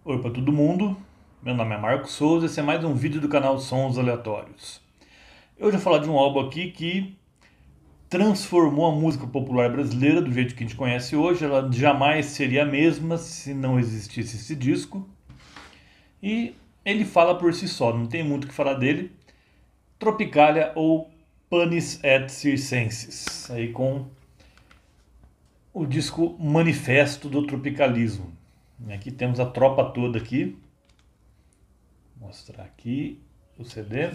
Oi para todo mundo, meu nome é Marcos Souza e esse é mais um vídeo do canal Sons Aleatórios. Eu já vou falar de um álbum aqui que transformou a música popular brasileira do jeito que a gente conhece hoje. Ela jamais seria a mesma se não existisse esse disco. E ele fala por si só, não tem muito o que falar dele. Tropicália ou Panis et Circenses, aí com o disco Manifesto do Tropicalismo. Aqui temos a tropa toda aqui. Vou mostrar aqui o CD.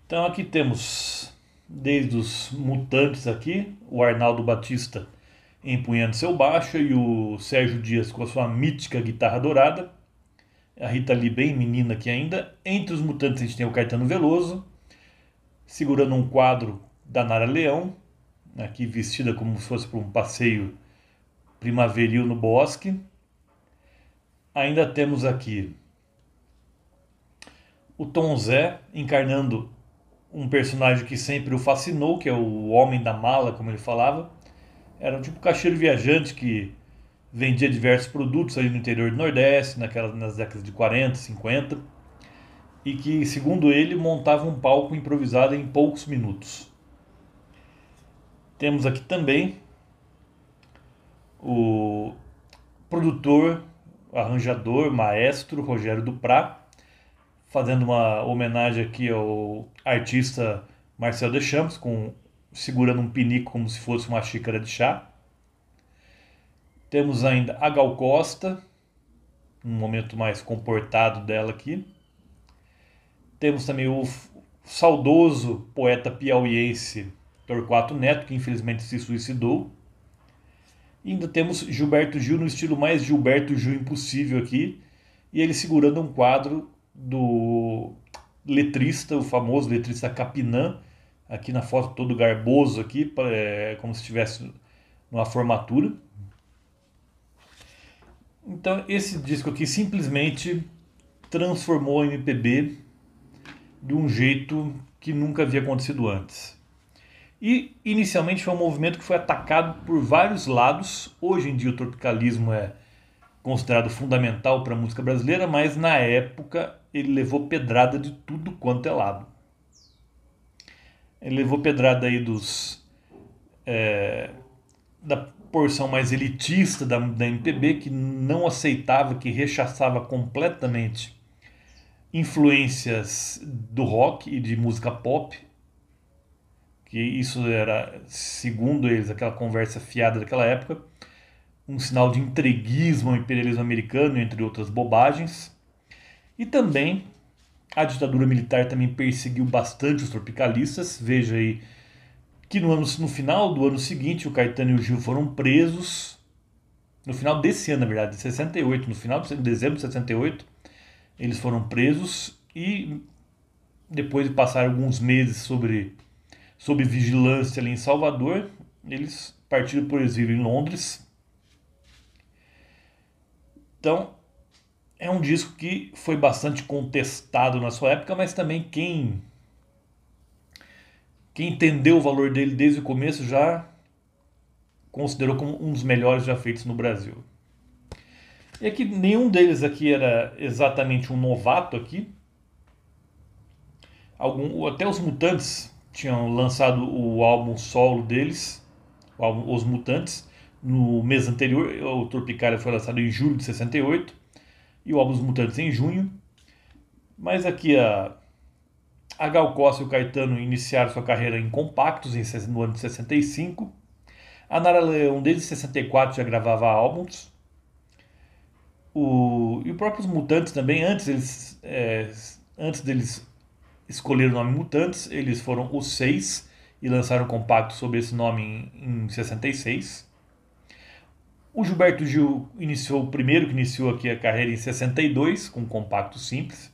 Então aqui temos desde os Mutantes aqui, o Arnaldo Batista empunhando seu baixo e o Sérgio Dias com a sua mítica guitarra dourada. A Rita Lee bem menina aqui ainda. Entre os Mutantes a gente tem o Caetano Veloso segurando um quadro da Nara Leão, aqui vestida como se fosse para um passeio primaveril no bosque. Ainda temos aqui o Tom Zé encarnando um personagem que sempre o fascinou, que é o Homem da Mala, como ele falava. Era um tipo caixeiro viajante que vendia diversos produtos ali no interior do Nordeste, nas décadas de 40, 50, e que, segundo ele, montava um palco improvisado em poucos minutos. Temos aqui também o produtor, arranjador, maestro Rogério Duprat, fazendo uma homenagem aqui ao artista Marcel Deschamps, segurando um pinico como se fosse uma xícara de chá. Temos ainda a Gal Costa, um momento mais comportado dela aqui. Temos também o saudoso poeta piauiense Torquato Neto, que infelizmente se suicidou. E ainda temos Gilberto Gil no estilo mais Gilberto Gil impossível aqui, e ele segurando um quadro do letrista, o famoso letrista Capinã, aqui na foto todo garboso aqui, como se estivesse numa formatura. Então esse disco aqui simplesmente transformou a MPB de um jeito que nunca havia acontecido antes. E inicialmente foi um movimento que foi atacado por vários lados. Hoje em dia o tropicalismo é considerado fundamental para a música brasileira, mas na época ele levou pedrada de tudo quanto é lado. Ele levou pedrada aí da porção mais elitista da MPB, que não aceitava, que rechaçava completamente influências do rock e de música pop, que isso era, segundo eles, aquela conversa fiada daquela época, um sinal de entreguismo ao imperialismo americano, entre outras bobagens. E também a ditadura militar também perseguiu bastante os tropicalistas. Veja aí que no final do ano seguinte o Caetano e o Gil foram presos. No final desse ano, na verdade, de 68, no final de dezembro de 68, eles foram presos e depois de passar alguns meses sob vigilância ali em Salvador, eles partiram por exílio em Londres. Então, é um disco que foi bastante contestado na sua época, mas também quem entendeu o valor dele desde o começo já considerou como um dos melhores já feitos no Brasil. E aqui nenhum deles aqui era exatamente um novato aqui. Até os Mutantes tinham lançado o álbum solo deles, o álbum Os Mutantes, no mês anterior. O Tropicália foi lançado em julho de 68 e o álbum Os Mutantes em junho. Mas aqui a Gal Costa e o Caetano iniciaram sua carreira em compactos no ano de 65. A Nara Leão desde 64 já gravava álbuns. E os próprios Mutantes também, antes deles escolher o nome Mutantes, eles foram os Seis e lançaram um compacto sob esse nome em 66. O Gilberto Gil iniciou o primeiro que iniciou aqui a carreira em 62, com um compacto simples.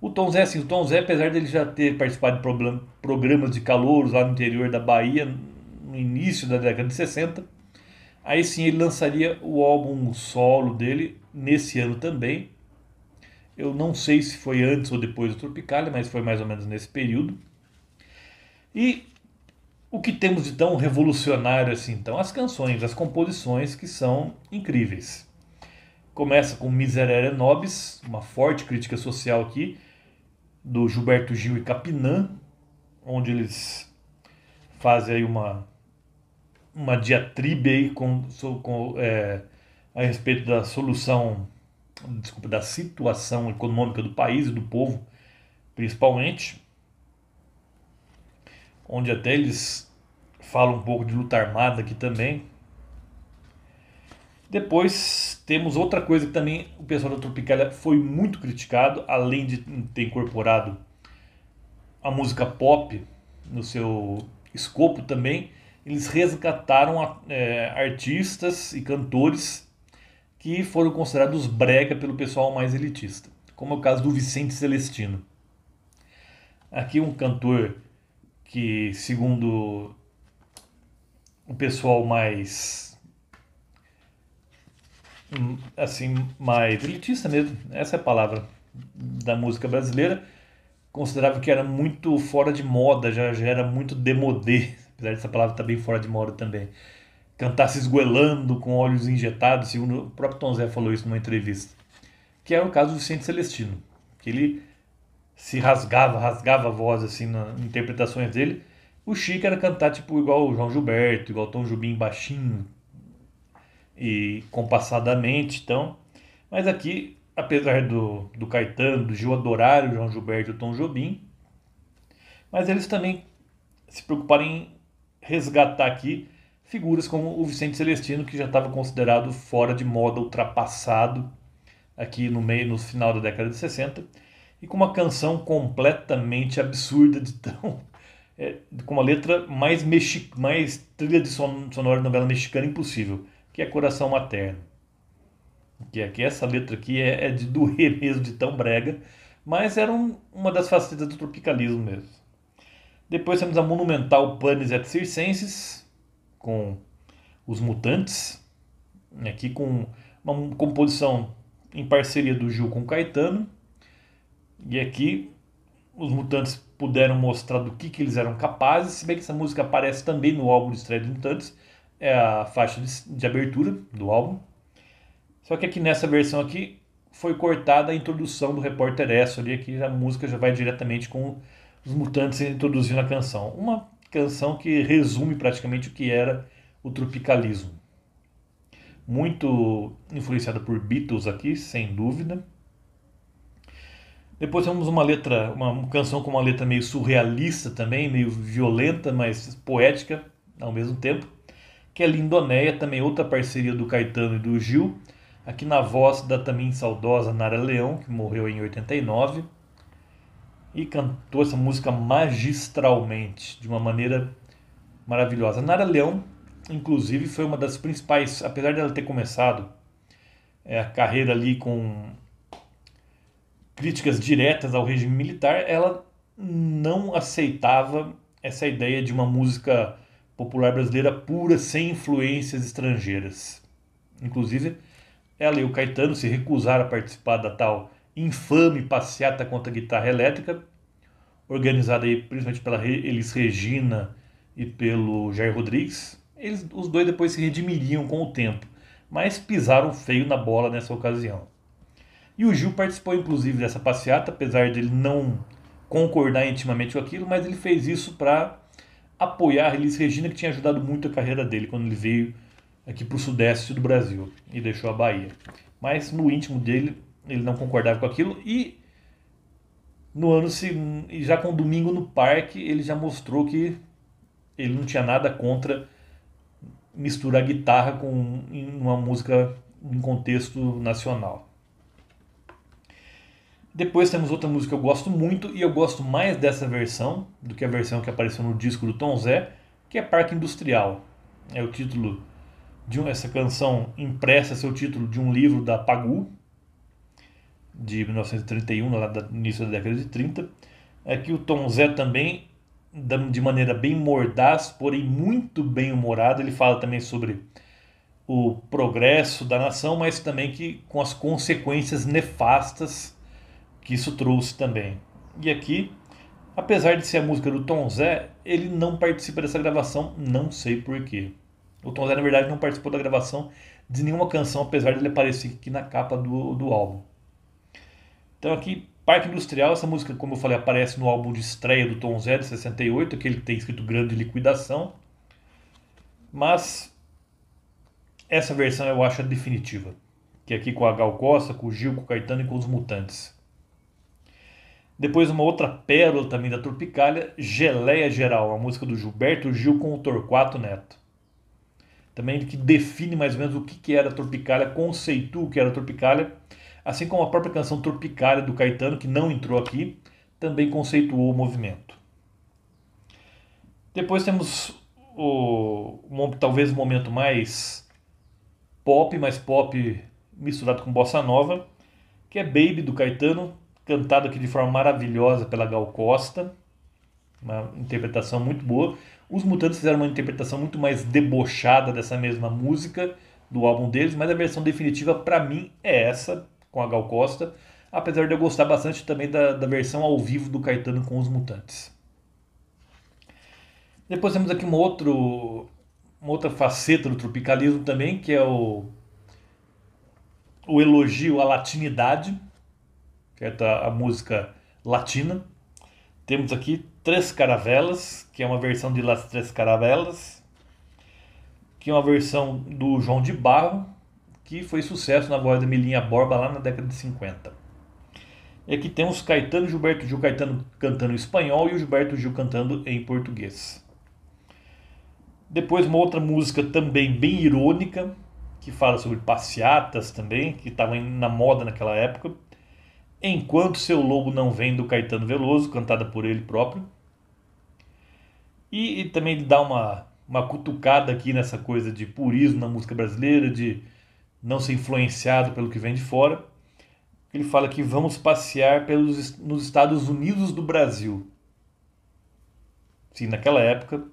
O Tom Zé, assim, o Tom Zé, apesar dele já ter participado de programas de calouros lá no interior da Bahia, no início da década de 60, aí sim ele lançaria o álbum solo dele nesse ano também. Eu não sei se foi antes ou depois do Tropicália, mas foi mais ou menos nesse período. E O que temos de tão revolucionário assim? Então, as canções, as composições que são incríveis. Começa com Miserere Nobis, uma forte crítica social aqui, do Gilberto Gil e Capinã, onde eles fazem aí uma diatribe aí a respeito da solução, desculpa, da situação econômica do país e do povo, principalmente, onde até eles falam um pouco de luta armada aqui também. Depois temos outra coisa que também o pessoal da Tropicália foi muito criticado, além de ter incorporado a música pop no seu escopo também, eles resgataram artistas e cantores que foram considerados brega pelo pessoal mais elitista, como é o caso do Vicente Celestino. Aqui um cantor que, segundo o pessoal mais elitista mesmo, essa é a palavra da música brasileira, considerava que era muito fora de moda, já era muito demodé, apesar dessa palavra estar bem fora de moda também. Cantar se esgoelando com olhos injetados, segundo o próprio Tom Zé falou isso numa entrevista. Que era o caso do Vicente Celestino, que ele se rasgava a voz assim nas interpretações dele. O chique era cantar tipo igual o João Gilberto, igual o Tom Jobim baixinho e compassadamente, então. Mas aqui, apesar do Caetano, do Gil adorarem o João Gilberto e o Tom Jobim, mas eles também se preocuparam em resgatar aqui figuras como o Vicente Celestino, que já estava considerado fora de moda, ultrapassado aqui no final da década de 60, e com uma canção completamente absurda de tão com uma letra mais trilha de sonora de novela mexicana impossível, que é Coração Materno. Que aqui essa letra aqui é de doer mesmo, de tão brega, mas era uma das facetas do tropicalismo mesmo. Depois temos a monumental Panis et Circenses, com Os Mutantes, aqui com uma composição em parceria do Gil com o Caetano. E aqui os Mutantes puderam mostrar do que eles eram capazes, se bem que essa música aparece também no álbum de estreia dos Mutantes, é a faixa de abertura do álbum. Só que aqui nessa versão aqui foi cortada a introdução do Repórter Esso ali, aqui a música já vai diretamente com os Mutantes introduzindo a canção. Uma canção que resume praticamente o que era o tropicalismo. Muito influenciada por Beatles aqui, sem dúvida. Depois temos uma canção com uma letra meio surrealista também, meio violenta, mas poética ao mesmo tempo, que é Lindonéia, também outra parceria do Caetano e do Gil, aqui na voz da também saudosa Nara Leão, que morreu em 89, e cantou essa música magistralmente, de uma maneira maravilhosa. Nara Leão, inclusive, foi uma das principais, apesar dela ter começado a carreira ali com críticas diretas ao regime militar, ela não aceitava essa ideia de uma música popular brasileira pura, sem influências estrangeiras. Inclusive, ela e o Caetano se recusaram a participar da tal infame passeata contra a guitarra elétrica, organizada aí principalmente pela Elis Regina e pelo Jair Rodrigues. Os dois depois se redimiriam com o tempo, mas pisaram feio na bola nessa ocasião. E o Gil participou inclusive dessa passeata, apesar de ele não concordar intimamente com aquilo, mas ele fez isso para apoiar a Elis Regina, que tinha ajudado muito a carreira dele quando ele veio aqui para o sudeste do Brasil e deixou a Bahia. Mas no íntimo dele, ele não concordava com aquilo e já com o Domingo no Parque, ele já mostrou que ele não tinha nada contra misturar guitarra com uma música em contexto nacional. Depois temos outra música que eu gosto muito, e eu gosto mais dessa versão do que a versão que apareceu no disco do Tom Zé, que é Parque Industrial. É o título essa canção impressa, seu título de um livro da Pagu, de 1931, lá no início da década de 30. Aqui o Tom Zé também, de maneira bem mordaz, porém muito bem humorado, ele fala também sobre o progresso da nação, mas também com as consequências nefastas que isso trouxe também. E aqui Apesar de ser a música do Tom Zé, ele não participa dessa gravação, não sei porquê. O Tom Zé, na verdade, não participou da gravação de nenhuma canção, apesar de ele aparecer aqui na capa do álbum. Então aqui, Parque Industrial, essa música, como eu falei, aparece no álbum de estreia do Tom Zé, de 68, aquele que tem escrito Grande Liquidação. Mas essa versão eu acho a definitiva, que é aqui com a Gal Costa, com o Gil, com o Caetano e com os Mutantes. Depois uma outra pérola também da Tropicália, Geleia Geral, a música do Gilberto Gil com o Torquato Neto. Também que define mais ou menos o que era a Tropicália, conceitua o que era a Tropicália, assim como a própria canção Tropicália do Caetano, que não entrou aqui, também conceituou o movimento. Depois temos talvez o momento mais pop misturado com bossa nova, que é Baby do Caetano, cantado aqui de forma maravilhosa pela Gal Costa, uma interpretação muito boa. Os Mutantes fizeram uma interpretação muito mais debochada dessa mesma música do álbum deles, mas a versão definitiva para mim é essa, com a Gal Costa, apesar de eu gostar bastante também da versão ao vivo do Caetano com os Mutantes. Depois temos aqui uma outra faceta do tropicalismo também, que é o elogio à latinidade, que é a música latina. Temos aqui Três Caravelas, que é uma versão de Las Três Caravelas, que é uma versão do João de Barro, que foi sucesso na voz da Milinha Borba lá na década de 50. E aqui temos Caetano, Gilberto Gil, Caetano cantando em espanhol e o Gilberto Gil cantando em português. Depois uma outra música também bem irônica, que fala sobre passeatas também, que estava na moda naquela época. Enquanto Seu Lobo Não Vem, do Caetano Veloso, cantada por ele próprio. E também ele dá uma cutucada aqui nessa coisa de purismo na música brasileira, de não ser influenciado pelo que vem de fora. Ele fala que vamos passear nos Estados Unidos do Brasil. Sim, naquela época,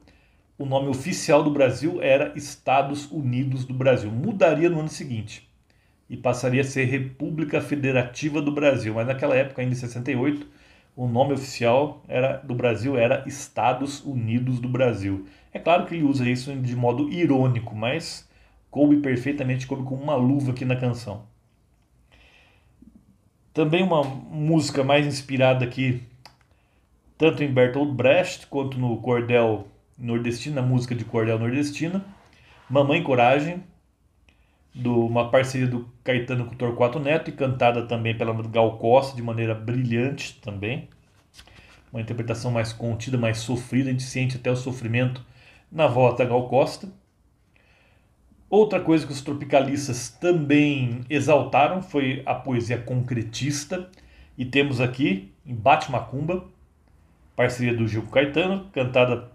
o nome oficial do Brasil era Estados Unidos do Brasil. Mudaria no ano seguinte e passaria a ser República Federativa do Brasil. Mas naquela época, ainda em 68, o nome oficial do Brasil era Estados Unidos do Brasil. É claro que ele usa isso de modo irônico, mas coube perfeitamente, coube como uma luva aqui na canção. Também uma música mais inspirada aqui, tanto em Bertolt Brecht quanto no cordel nordestino, na música de cordel nordestina, Mamãe Coragem, uma parceria do Caetano com o Torquato Neto e cantada também pela Gal Costa de maneira brilhante também. Uma interpretação mais contida, mais sofrida, a gente sente até o sofrimento na voz da Gal Costa. Outra coisa que os tropicalistas também exaltaram foi a poesia concretista, e temos aqui em Bate Macumba, parceria do Gil com Caetano, cantada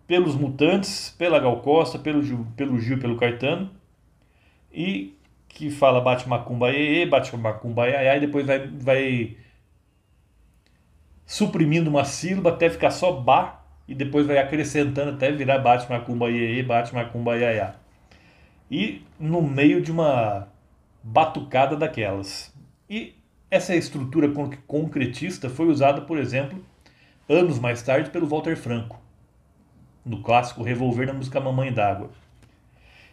pelos Mutantes, pela Gal Costa, pelo Gil e pelo Caetano, e que fala bate macumba iê, bate macumba iaiá, e depois vai suprimindo uma sílaba até ficar só ba, e depois vai acrescentando até virar bate macumba iê, bate macumba iaiá. E no meio de uma batucada daquelas. E essa estrutura concretista foi usada, por exemplo, anos mais tarde pelo Walter Franco, no clássico Revolver, na música Mamãe d'Água.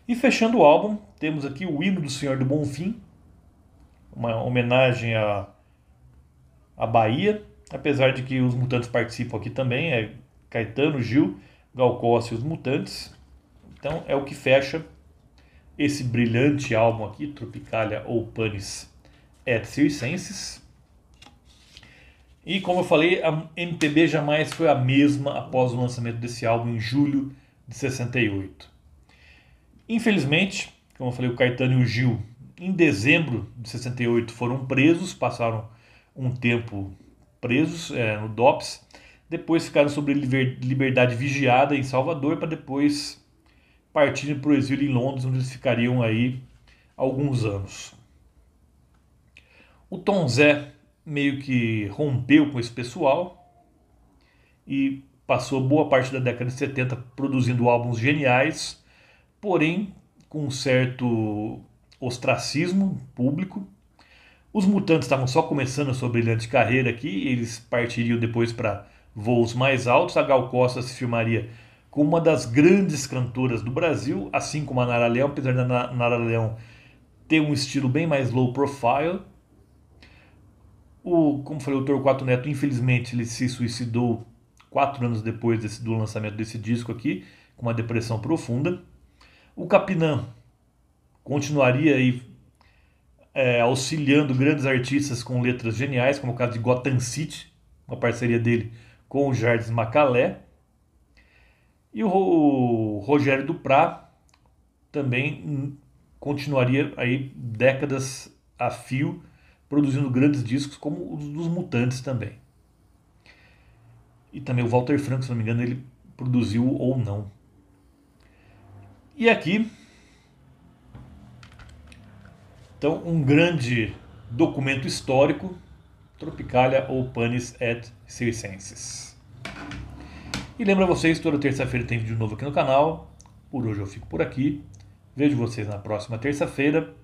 E fechando o álbum, temos aqui o Hino do Senhor do Bonfim, uma homenagem à Bahia, apesar de que os Mutantes participam aqui também, é Caetano, Gil, Gal Costa e os Mutantes. Então é o que fecha esse brilhante álbum aqui, Tropicália ou Panis et Circenses. E como eu falei, a MPB jamais foi a mesma após o lançamento desse álbum em julho de 68. Infelizmente, como eu falei, o Caetano e o Gil, em dezembro de 68, foram presos, passaram um tempo presos no DOPS, depois ficaram sob liberdade vigiada em Salvador, para depois partirem para o exílio em Londres, onde eles ficariam aí alguns anos. O Tom Zé meio que rompeu com esse pessoal e passou boa parte da década de 70 produzindo álbuns geniais, porém com um certo ostracismo público. Os Mutantes estavam só começando a sua brilhante carreira aqui, eles partiriam depois para voos mais altos. A Gal Costa se filmaria como uma das grandes cantoras do Brasil, assim como a Nara Leão, apesar da Nara Leão ter um estilo bem mais low profile. Como falei, o Torquato Neto, infelizmente, ele se suicidou 4 anos depois do lançamento desse disco aqui, com uma depressão profunda. O Capinã continuaria aí auxiliando grandes artistas com letras geniais, como o caso de Gotham City, uma parceria dele com o Jardim Macalé. E o Rogério Duprat também continuaria aí décadas a fio produzindo grandes discos, como os dos Mutantes também. E também o Walter Franco, se não me engano, ele produziu ou não. E aqui, então, um grande documento histórico, Tropicalia ou Panis et Circenses. E lembra vocês, toda terça-feira tem vídeo novo aqui no canal. Por hoje eu fico por aqui. Vejo vocês na próxima terça-feira.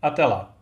Até lá!